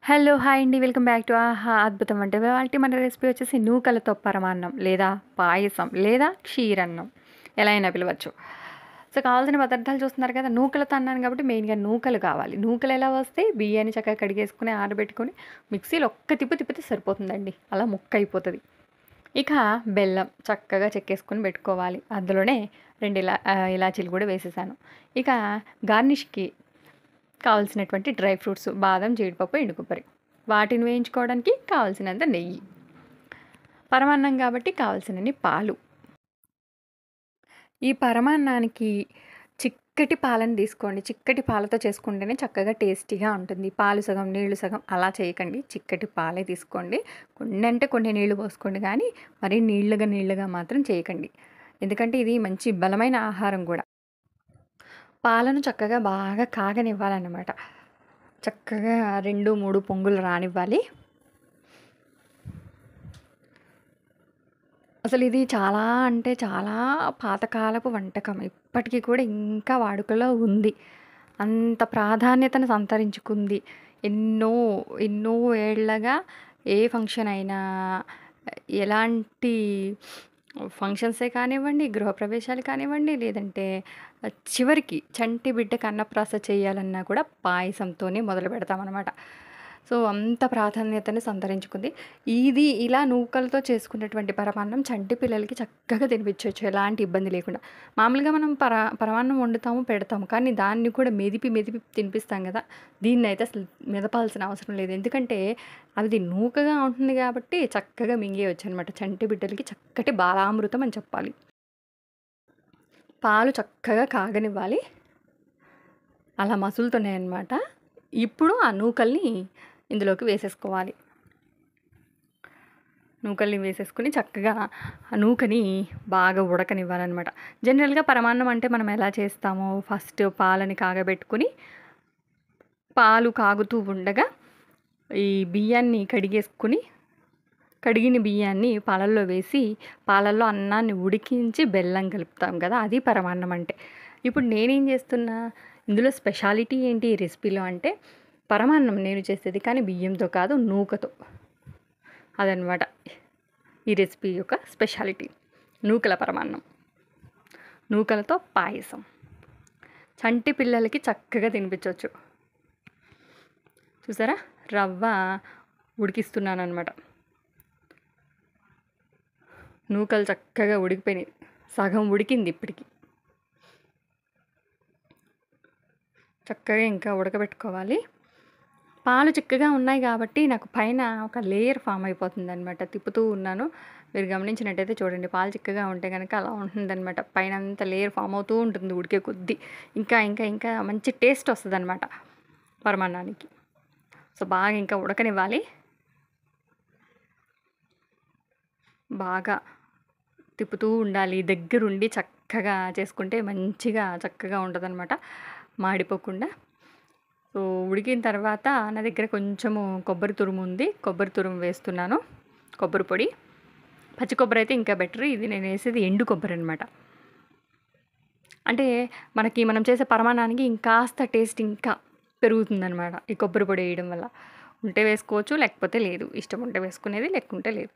Hello! Hi అండి. Welcome back to ఆహా! అద్భుతం వంట. ఇవాల్టి మన రెసిపీ వచ్చేసి నూకలతో పరమాన్నం లేదా పాయసం లేదా క్షీరన్నం ఎలా అయినా పిలవచ్చు. సో, కావాల్సిన పదార్థాలు చూస్తున్నారు కదా! నూకలతో అన్నాను కాబట్టి మెయిన్‌గా నూకలు కావాలి. నూకలు ఎలా వస్తాయి? బియ్యాన్ని చక్కగా కడిగేసుకొని, ఆరబెట్టుకొని మిక్సీలో ఒక్క తిప్పు తిప్పితే సరిపోతుందండి. అలా ముక్కయిపోతది. ఇక బెల్లం చక్కగా చెక్కేసుకొని పెట్టుకోవాలి. అందులోనే 2 ఇలాచీలు కూడా వేసేసాను. ఇక గార్నిష్‌కి కావాల్సినటువంటి డ్రై ఫ్రూట్స్ బాదం, జీడిపప్పు, ఎండు కొబ్బరి. వాటిని వేయించుకోవడానికి కావాల్సినంత నెయ్యి. పరమాన్నం కాబట్టి కావాల్సినన్ని పాలు. ఈ పరమాన్నానికి చిక్కటి పాలను తీసుకోండి. చిక్కటి పాలతో చేసుకుంటేనే చక్కగా టేస్టీగా ఉంటుంది. పాలు సగం, నీళ్లు సగం అలా చేయకండి. చిక్కటి పాలే తీసుకోండి. కొన్ని అంటే కొన్ని నీళ్లు పోసుకోండి కానీ మరీ నీళ్లుగా మాత్రం చేయకండి. ఎందుకంటే ఇది మంచి బలమైన ఆహారం కూడా. పాలను చక్కగా బాగా కాగనివ్వాలన్నమాట. చక్కగా 2, 3 పొంగులు రానివ్వాలి. అసలు ఇది చాలా అంటే చాలా పాతకాలపు వంటకం. ఇప్పటికి కూడా ఇంకా వాడుకలో ఉంది. అంత ప్రాధాన్యతను సంతరించుకుంది. ఎన్నో, ఎన్నో ఏళ్లగా ఏ ఫంక్షన్ అయినా, ఎలాంటి ఫంక్షన్సే కానివ్వండి, గృహప్రవేశాలు కానివ్వండి, లేదంటే చివరికి చంటి బిడ్డకి అన్నప్రాస చేయాలన్నా కూడా పాయసంతోనే మొదలు పెడతామనమాట. సో, అంత ప్రాధాన్యతను సంతరించుకుంది. ఇది ఇలా నూకలతో చేసుకున్నటువంటి పరమాన్నం చంటి పిల్లలకి చక్కగా తినిపించొచ్చు. ఎలాంటి ఇబ్బంది లేకుండా. మామూలుగా మనం పరమాన్నం వండుతాము, పెడతాము. కానీ దాన్ని కూడా మెదిపి, మెదిపి తినిపిస్తాం కదా! దీన్నైతే అసలు మెదపాల్సిన అవసరం లేదు. ఎందుకంటే అది నూకగా ఉంటుంది కాబట్టి చక్కగా మింగేయొచ్చనమాట. చంటి బిడ్డలకి చక్కటి బాలామృతం అని చెప్పాలి. పాలు చక్కగా కాగనివ్వాలి. అలా మసులుతున్నాయన్నమాట. ఇప్పుడు ఆ నూకల్ని ఇందులోకి వేసేసుకోవాలి. నూకల్ని వేసేసుకొని చక్కగా ఆ నూకని బాగా ఉడకనివ్వాలన్నమాట. జనరల్‌గా పరమాన్నం అంటే మనం ఎలా చేస్తామో ఫస్ట్ పాలని కాగబెట్టుకొని, పాలు కాగుతూ ఉండగా ఈ బియ్యాన్ని కడిగేసుకొని, కడిగిన బియ్యాన్ని పాలల్లో వేసి, పాలల్లో అన్నాన్ని ఉడికించి బెల్లం కలుపుతాం కదా! అది పరమాన్నం అంటే. ఇప్పుడు నేనేం చేస్తున్నా, ఇందులో స్పెషాలిటీ ఏంటి ఈ రెసిపీలో అంటే, పరమాన్నం నేను చేసేది కానీ బియ్యంతో కాదు నూకతో. అదనమాట ఈ రెసిపీ యొక్క స్పెషాలిటీ. నూకల పరమాన్నం. నూకలతో పాయసం. చంటి పిల్లలకి చక్కగా తినిపించొచ్చు. చూసారా? రవ్వ ఉడికిస్తున్నాననమాట. నూకలు చక్కగా ఉడికిపోయినాయి. సగం ఉడికింది ఇప్పటికి. చక్కగా ఇంకా ఉడకబెట్టుకోవాలి. పాలు చిక్కగా ఉన్నాయి కాబట్టి నాకు పైన ఒక లేయర్ ఫామ్ అయిపోతుందనమాట. తిప్పుతూ ఉన్నాను. మీరు గమనించినట్టయితే చూడండి. పాలు చిక్కగా ఉంటే గనక అలా ఉంటుందనమాట. పైనంతా లేయర్ ఫామ్ అవుతూ ఉంటుంది ఉడికే కొద్దీ. ఇంకా మంచి టేస్ట్ వస్తదనమాట పరమాన్నానికి. సో, బాగా ఇంకా ఉడకనివ్వాలి. బాగా తిప్పుతూ ఉండాలి. దగ్గరుండి చక్కగా చేసుకుంటే చక్కగా ఉంటదనమాట. మాడిపోకుండా. సో, ఉడికిన తర్వాత నా దగ్గర కొంచెము కొబ్బరి తురుము ఉంది. కొబ్బరి తురుము వేస్తున్నాను. కొబ్బరి పొడి. పచ్చి కొబ్బరి అయితే ఇంకా బెటర్. ఇది నేను వేసేది ఎండు కొబ్బరి అనమాట. అంటే మనం చేసే పరమాన్నానికి ఇంకాస్త టేస్ట్ ఇంకా పెరుగుతుందనమాట ఈ కొబ్బరి పొడి వేయడం వల్ల. ఉంటే వేసుకోవచ్చు, లేకపోతే లేదు. ఇష్టం ఉంటే వేసుకునేది, లేకుంటే లేదు.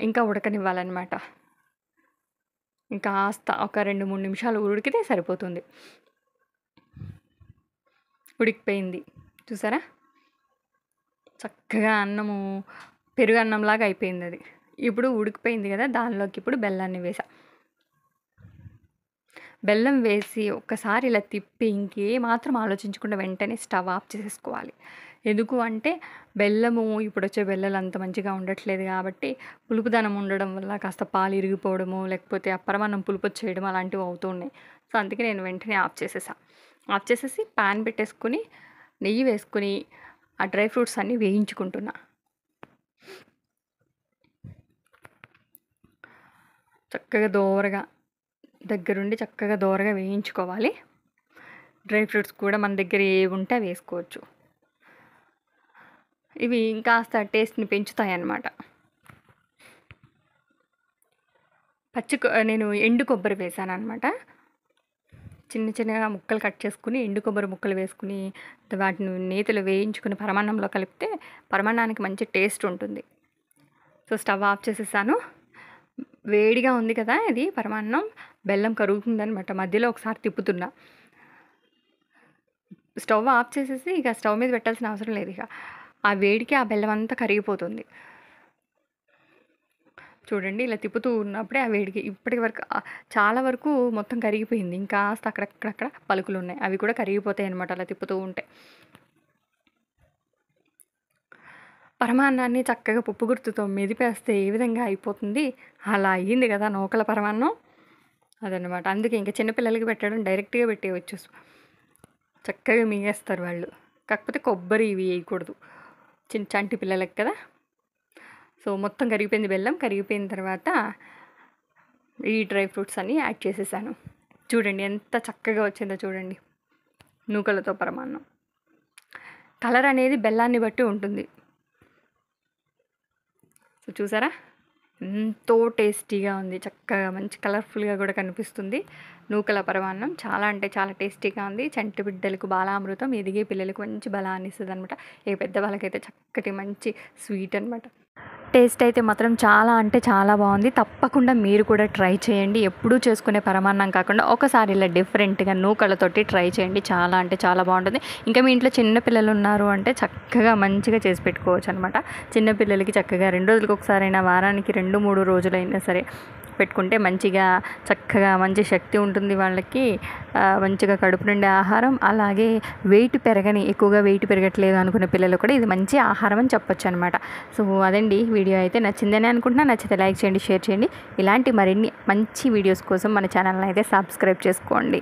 ఇంకా ఉడకనివ్వాలనమాట. ఇంకాస్త ఒక 2, 3 నిమిషాలు ఉడికితే సరిపోతుంది. ఉడికిపోయింది. చూసారా? చక్కగా అన్నము పెరుగన్నంలాగా అయిపోయిందది. ఇప్పుడు ఉడికిపోయింది కదా! దానిలోకి ఇప్పుడు బెల్లాన్ని వేసా. బెల్లం వేసి ఒక్కసారి ఇలా తిప్పి ఇంకేమాత్రం ఆలోచించకుండా వెంటనే స్టవ్ ఆఫ్ చేసేసుకోవాలి. ఎందుకు అంటే బెల్లము ఇప్పుడొచ్చే బెల్లాలు అంత మంచిగా ఉండట్లేదు కాబట్టి పులుపుదనం ఉండడం వల్ల కాస్త పాలు ఇరిగిపోవడము, లేకపోతే ఆ పరమాన్నం పులుపొచ్చేయడం అలాంటివి అవుతూ ఉన్నాయి. సో, అందుకే నేను వెంటనే ఆఫ్ చేసేసా. ఆఫ్ చేసేసి పాన్ పెట్టేసుకొని, నెయ్యి వేసుకొని, ఆ డ్రై ఫ్రూట్స్ అన్నీ వేయించుకుంటున్నా. చక్కగా దోరగా దగ్గరుండి చక్కగా దోరగా వేయించుకోవాలి. డ్రై ఫ్రూట్స్ కూడా మన దగ్గర ఏవుంటే అవి వేసుకోవచ్చు. ఇవి ఇంకాస్త టేస్ట్‌ని పెంచుతాయన్నమాట. నేను ఎండు కొబ్బరి వేశాననమాట. చిన్న చిన్నగా ముక్కలు కట్ చేసుకుని, ఎండు కొబ్బరి ముక్కలు వేసుకుని, వాటిని నేతిలో వేయించుకుని పరమాన్నంలో కలిపితే పరమాన్నానికి మంచి టేస్ట్ ఉంటుంది. సో స్టవ్ ఆఫ్ చేసేసాను. వేడిగా ఉంది కదా ఇది పరమాన్నం, బెల్లం కరుగుతుందనమాట. మధ్యలో ఒకసారి తిప్పుతున్నా. స్టవ్ ఆఫ్ చేసేసి ఇక స్టవ్ మీద పెట్టాల్సిన అవసరం లేదు. ఇక ఆ వేడికి ఆ బెల్లం అంతా కరిగిపోతుంది. చూడండి ఇలా తిప్పుతూ ఉన్నప్పుడే ఆ వేడికి ఇప్పటి వరకు చాలా వరకు మొత్తం కరిగిపోయింది. ఇంకాస్త అక్కడక్కడక్కడ పలుకులు ఉన్నాయి, అవి కూడా కరిగిపోతాయి అనమాట అలా తిప్పుతూ ఉంటే. పరమాన్నాన్ని చక్కగా పప్పు గుర్తుతో మెదిపేస్తే ఏ విధంగా అయిపోతుంది, అలా అయ్యింది కదా నూకల పరమాన్నం. అదనమాట. అందుకే ఇంకా చిన్నపిల్లలకి పెట్టడం డైరెక్ట్గా పెట్టేయచ్చు, చక్కగా మింగేస్తారు వాళ్ళు. కాకపోతే కొబ్బరి ఇవి వేయకూడదు చంటి పిల్లలకి కదా. సో మొత్తం కరిగిపోయింది బెల్లం. కరిగిపోయిన తర్వాత ఈ డ్రై ఫ్రూట్స్ అన్నీ యాడ్ చేసేసాను. చూడండి ఎంత చక్కగా వచ్చిందో చూడండి నూకలతో పరమాన్నం. కలర్ అనేది బెల్లాన్ని బట్టి ఉంటుంది. సో చూసారా ఎంతో టేస్టీగా ఉంది, చక్కగా మంచి కలర్ఫుల్గా కూడా కనిపిస్తుంది నూకల పరమాన్నం. చాలా అంటే చాలా టేస్టీగా ఉంది. చంటి బిడ్డలకు బాలామృతం, ఎదిగే పిల్లలకు మంచి బలాన్ని ఇస్తుంది అనమాట. ఏ పెద్దవాళ్ళకైతే చక్కటి మంచి స్వీట్ అనమాట. టేస్ట్ అయితే మాత్రం చాలా అంటే చాలా బాగుంది. తప్పకుండా మీరు కూడా ట్రై చేయండి. ఎప్పుడూ చేసుకునే పరమాన్నం కాకుండా ఒకసారి ఇలా డిఫరెంట్గా నూకలతోటి ట్రై చేయండి. చాలా అంటే చాలా బాగుంటుంది. ఇంకా మీ ఇంట్లో చిన్న పిల్లలు ఉన్నారు అంటే చక్కగా మంచిగా చేసి పెట్టుకోవచ్చు అనమాట. చిన్నపిల్లలకి చక్కగా 2 రోజులకు ఒకసారైనా, వారానికి 2-3 రోజులైనా సరే పెట్టుకుంటే మంచిగా చక్కగా మంచి శక్తి ఉంటుంది వాళ్ళకి. మంచిగా కడుపు నిండే ఆహారం. అలాగే ఎక్కువగా వెయిట్ పెరగట్లేదు అనుకునే పిల్లలు కూడా ఇది మంచి ఆహారం అని చెప్పొచ్చు అనమాట. సో అదండి వీడియో అయితే నచ్చిందని అనుకుంటున్నా. నచ్చితే లైక్ చేయండి, షేర్ చేయండి. ఇలాంటి మరిన్ని మంచి వీడియోస్ కోసం మన ఛానల్ని అయితే సబ్స్క్రైబ్ చేసుకోండి.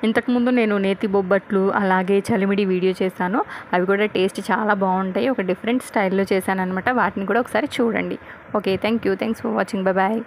ఇంతకుముందు నేను నేతి బొబ్బట్లు అలాగే చలిమిడి వీడియో చేశాను. అవి కూడా టేస్ట్ చాలా బాగుంటాయి. ఒక డిఫరెంట్ స్టైల్లో చేశాను అనమాట. వాటిని కూడా ఒకసారి చూడండి. Okay, thanks for watching. Bye.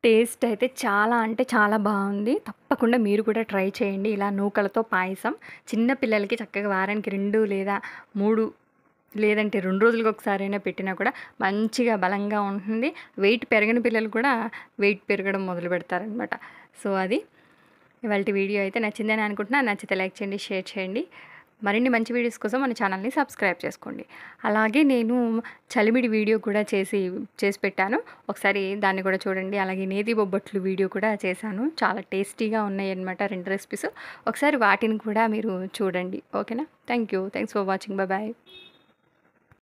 Taste అయితే చాలా అంటే చాలా బాగుంది. తప్పకుండా మీరు కూడా ట్రై చేయండి. ఇలా నూకలతో పాయసం చిన్న పిల్లలకి చక్కగా వారానికి 2 లేదా 3 లేదంటే 2 రోజులకి ఒకసారైనా పెట్టినా కూడా మంచిగా బలంగా ఉంటుంది. వెయిట్ పెరగని పిల్లలు కూడా వెయిట్ పెరగడం మొదలు పెడతారనమాట. సో అది ఇవాల్టి వీడియో అయితే నచ్చిందని అనుకుంటున్నా. నచ్చితే లైక్ చేయండి, షేర్ చేయండి. మరిన్ని మంచి వీడియోస్ కోసం మన ఛానల్ని సబ్స్క్రైబ్ చేసుకోండి. అలాగే నేను చలిమిడి వీడియో కూడా చేసి పెట్టాను. ఒకసారి దాన్ని కూడా చూడండి. అలాగే నేతి బొబ్బట్లు వీడియో కూడా చేశాను. చాలా టేస్టీగా ఉన్నాయన్నమాట 2 రెసిపీస్. ఒకసారి వాటిని కూడా మీరు చూడండి. ఓకేనా? Thank you. Thanks for watching. Bye.